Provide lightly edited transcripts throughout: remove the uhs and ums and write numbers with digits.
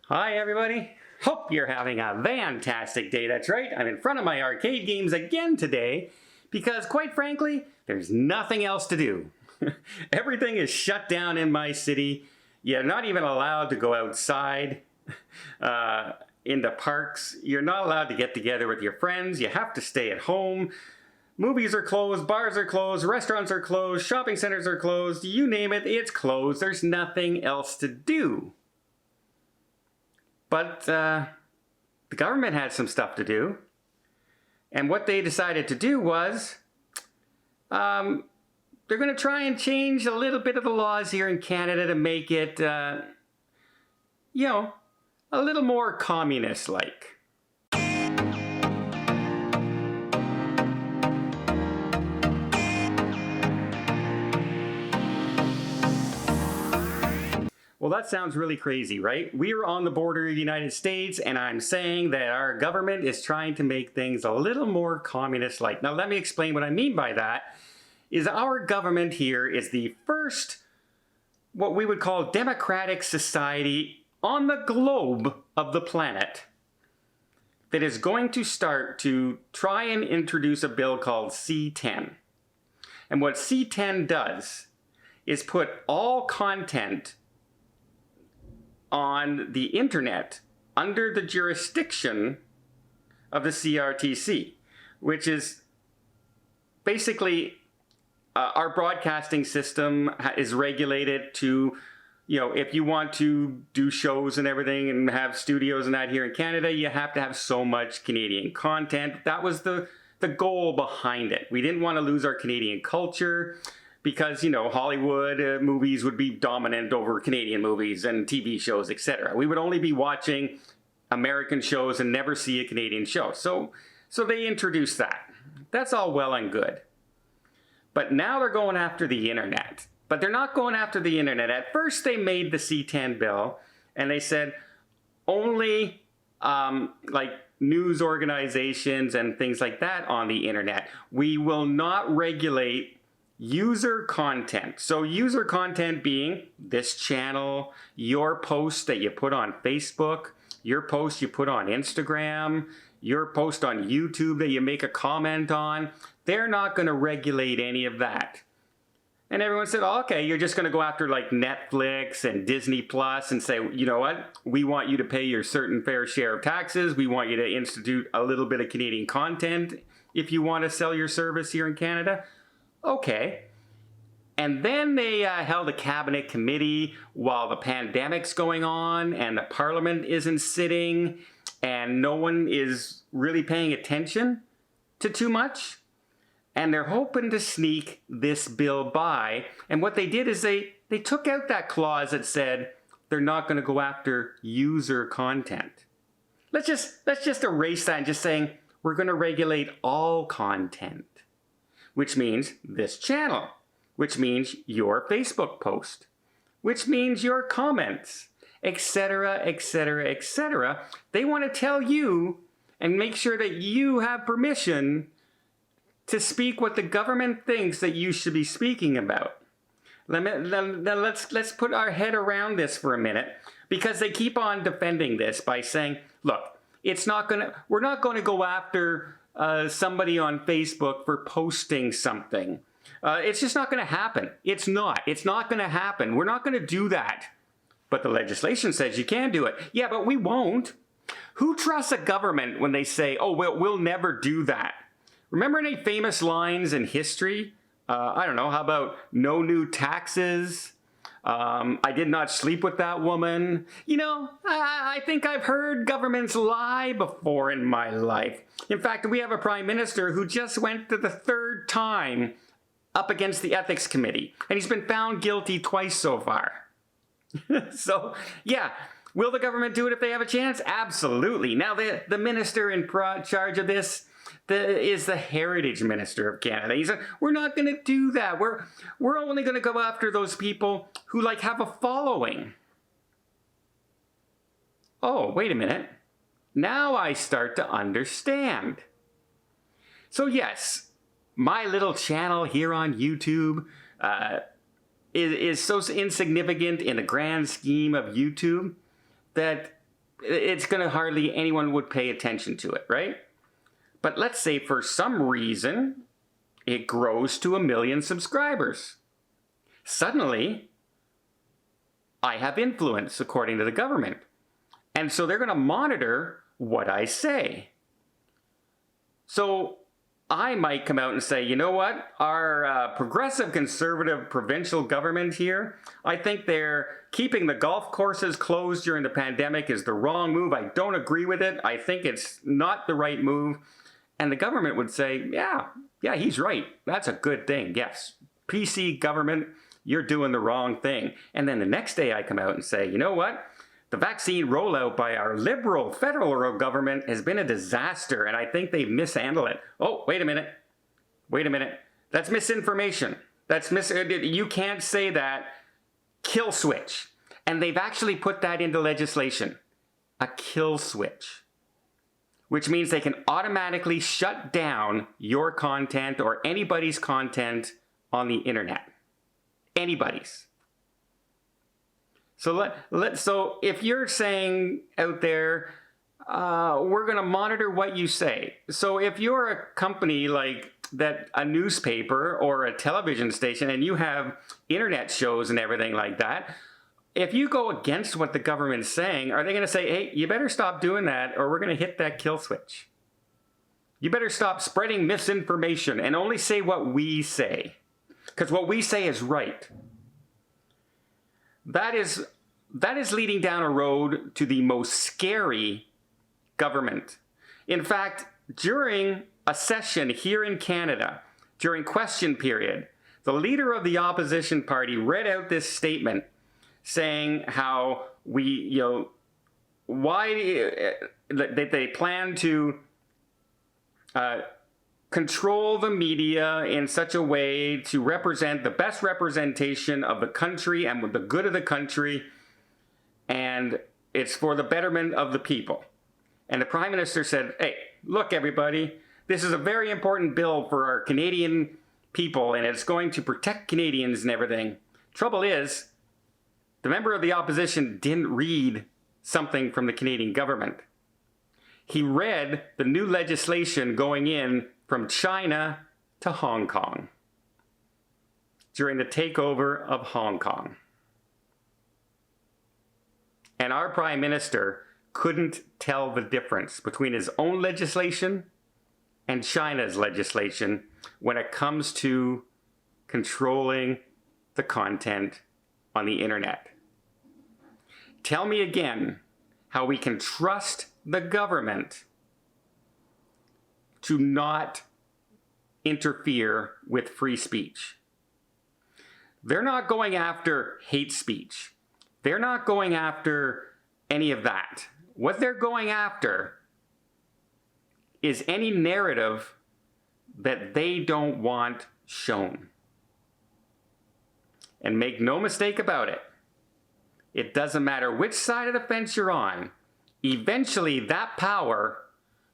Hi everybody, hope you're having a fantastic day. That's right, I'm in front of my arcade games again today because quite frankly, there's nothing else to do. Everything is shut down in my city. You're not even allowed to go outside into parks. You're not allowed to get together with your friends. You have to stay at home. Movies are closed, bars are closed, restaurants are closed, shopping centers are closed, you name it, it's closed. There's nothing else to do. But the government had some stuff to do. And what they decided to do was, they're going to try and change a little bit of the laws here in Canada to make it, a little more communist-like. Well, that sounds really crazy, right? We're on the border of the United States, and I'm saying that our government is trying to make things a little more communist-like. Now, let me explain what I mean by that. Is our government here is the first, what we would call democratic society on the globe of the planet that is going to start to try and introduce a bill called C-10. And what C-10 does is put all content on the internet under the jurisdiction of the CRTC, which is basically our broadcasting system is regulated to, if you want to do shows and everything and have studios and that here in Canada, you have to have so much Canadian content. That was the goal behind it. We didn't want to lose our Canadian culture, because, Hollywood movies would be dominant over Canadian movies and TV shows, etc. We would only be watching American shows and never see a Canadian show. So they introduced that. That's all well and good. But now they're going after the internet. But they're not going after the internet. At first they made the C-10 bill and they said only news organizations and things like that on the internet. We will not regulate user content. So user content being this channel, your post that you put on Facebook, your post you put on Instagram, your post on YouTube that you make a comment on. They're not going to regulate any of that. And everyone said, oh, okay, you're just going to go after like Netflix and Disney Plus and say, you know what? We want you to pay your certain fair share of taxes. We want you to institute a little bit of Canadian content if you want to sell your service here in Canada. Okay. And then they held a cabinet committee while the pandemic's going on and the parliament isn't sitting and no one is really paying attention to too much. And they're hoping to sneak this bill by. And what they did is they took out that clause that said they're not going to go after user content. Let's just erase that and just saying we're going to regulate all content. Which means this channel, which means your Facebook post, which means your comments, etc., etc., etc. They want to tell you and make sure that you have permission to speak what the government thinks that you should be speaking about. Let's put our head around this for a minute, because they keep on defending this by saying, look, we're not going to go after somebody on Facebook for posting something. It's just not going to happen. It's not going to happen. We're not going to do that. But the legislation says you can do it. Yeah, but we won't. Who trusts a government when they say, oh, we'll never do that? Remember any famous lines in history? I don't know, how about no new taxes? I did not sleep with that woman. I think I've heard governments lie before in my life. In fact, we have a prime minister who just went to the third time up against the ethics committee, and he's been found guilty twice so far. So, yeah, will the government do it if they have a chance? Absolutely. Now, the minister in charge of this is the Heritage Minister of Canada. He said, we're not going to do that. We're only going to go after those people who have a following. Oh, wait a minute. Now I start to understand. So yes, my little channel here on YouTube is so insignificant in the grand scheme of YouTube that it's going to hardly anyone would pay attention to it, right? But let's say for some reason it grows to 1 million subscribers. Suddenly, I have influence according to the government. And so they're going to monitor what I say. So I might come out and say, you know what, our progressive conservative provincial government here, I think they're keeping the golf courses closed during the pandemic is the wrong move. I don't agree with it. I think it's not the right move. And the government would say, yeah, he's right. That's a good thing. Yes, PC government, you're doing the wrong thing. And then the next day I come out and say, you know what? The vaccine rollout by our liberal federal government has been a disaster, and I think they've mishandled it. Oh, wait a minute. That's misinformation. You can't say that. Kill switch. And they've actually put that into legislation. A kill switch. Which means they can automatically shut down your content or anybody's content on the internet. Anybody's. So so if you're saying out there, we're going to monitor what you say. So if you're a company like that, a newspaper or a television station, and you have internet shows and everything like that, if you go against what the government's saying, are they going to say, hey, you better stop doing that or we're going to hit that kill switch? You better stop spreading misinformation and only say what we say. Because what we say is right. That is leading down a road to the most scary government. In fact, during a session here in Canada, during question period, the leader of the opposition party read out this statement saying how they plan to control the media in such a way to represent the best representation of the country and with the good of the country, and it's for the betterment of the people. And the Prime Minister said, hey, look everybody, this is a very important bill for our Canadian people and it's going to protect Canadians and everything. Trouble is, the member of the opposition didn't read something from the Canadian government. He read the new legislation going in from China to Hong Kong during the takeover of Hong Kong. And our Prime Minister couldn't tell the difference between his own legislation and China's legislation when it comes to controlling the content on the internet. Tell me again how we can trust the government to not interfere with free speech. They're not going after hate speech. They're not going after any of that. What they're going after is any narrative that they don't want shown. And make no mistake about it, it doesn't matter which side of the fence you're on, eventually that power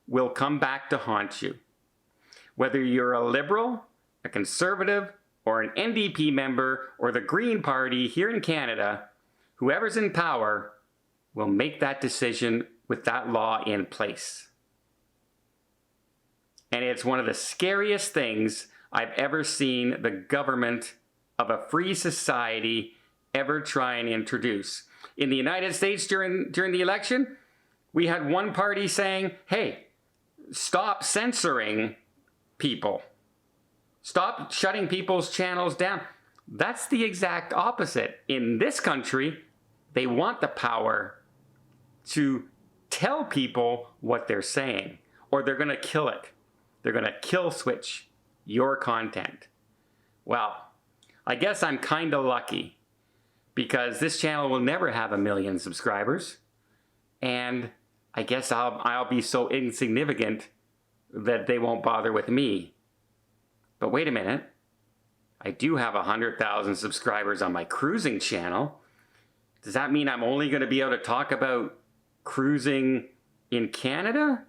will come back to haunt you. Whether you're a liberal, a conservative, or an NDP member, or the Green Party here in Canada, whoever's in power will make that decision with that law in place. And it's one of the scariest things I've ever seen the government of a free society ever try and introduce. In the United States during the election, we had one party saying, hey, stop censoring people. Stop shutting people's channels down. That's the exact opposite. In this country, they want the power to tell people what they're saying, or they're going to kill it. They're going to kill switch your content. Well, I guess I'm kind of lucky because this channel will never have 1 million subscribers. And I guess I'll be so insignificant that they won't bother with me. But wait a minute. I do have 100,000 subscribers on my cruising channel. Does that mean I'm only going to be able to talk about cruising in Canada?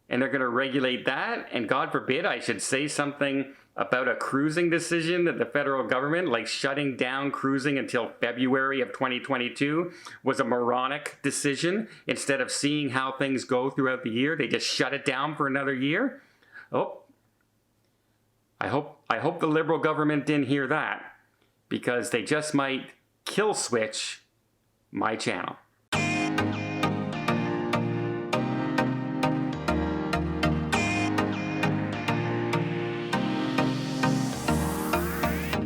and they're going to regulate that. And God forbid I should say something about a cruising decision that the federal government, like shutting down cruising until February of 2022, was a moronic decision. Instead of seeing how things go throughout the year, they just shut it down for another year. Oh, I hope the Liberal government didn't hear that, because they just might kill switch my channel.